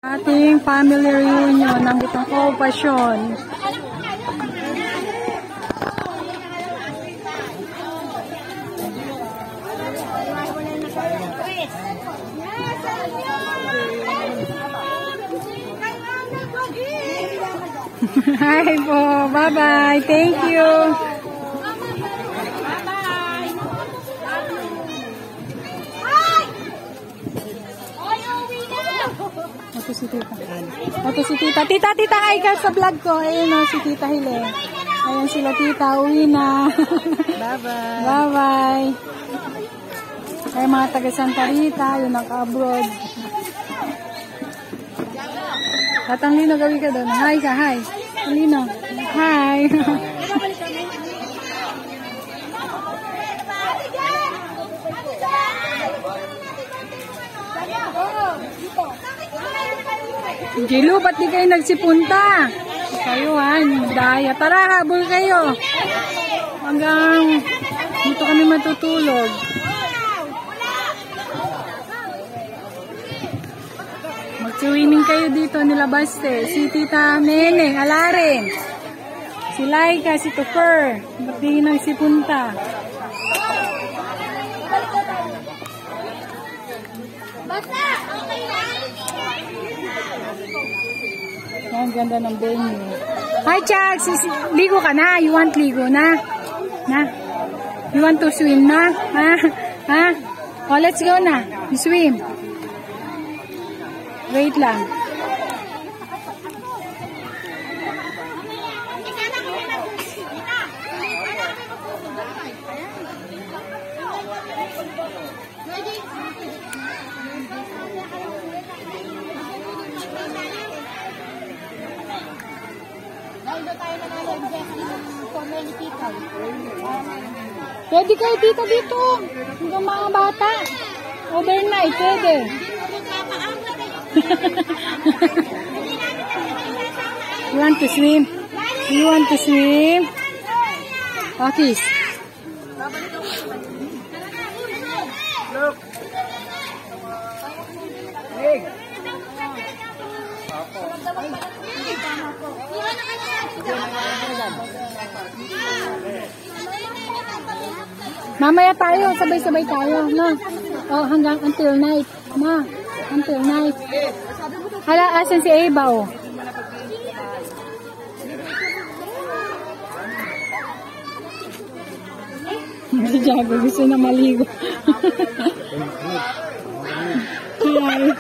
Ating family reunion ng Butong Okupasyon. Hi po. Bye-bye. Thank you. Ito si Tita. Ito si Tita. Tita, hi ka sa vlog ko. Ayun o, si Tita Hile. Ayan sila Tita. Uwi na. Bye-bye. Bye-bye. Ay mga taga Santa Rita. Yun naka-abroad. Tatang Lino, gawin ka doon. Hi ka, hi. Lino. Hi. Jilu, ba't di kayo nagsipunta? Kayo daya. Tara, habol kayo. Hanggang dito kami matutulog. Mag-swimming kayo dito nila Baste. Si Tita Neneng, Alarin. Si Laika, si Tufer. Ba't di nagsipunta? Basta! Okay na! Ang ganda ng venue. Hi, Chuck! Ligo ka na? You want ligo na? Na? You want to swim na? Ha? Ha? Oh, let's go na. You swim. Wait lang. Pwede kayo dito. Hanggang mga bata. Overnight, pwede. You want to swim? You want to swim? Pakis. Look. Hey. Mamaya tayo, sabay-sabay tayo, no? Oh, hanggang until night, ma. Until night. Hala, asan si Eva, oh? Si Jago, gusto na maligo. Hi.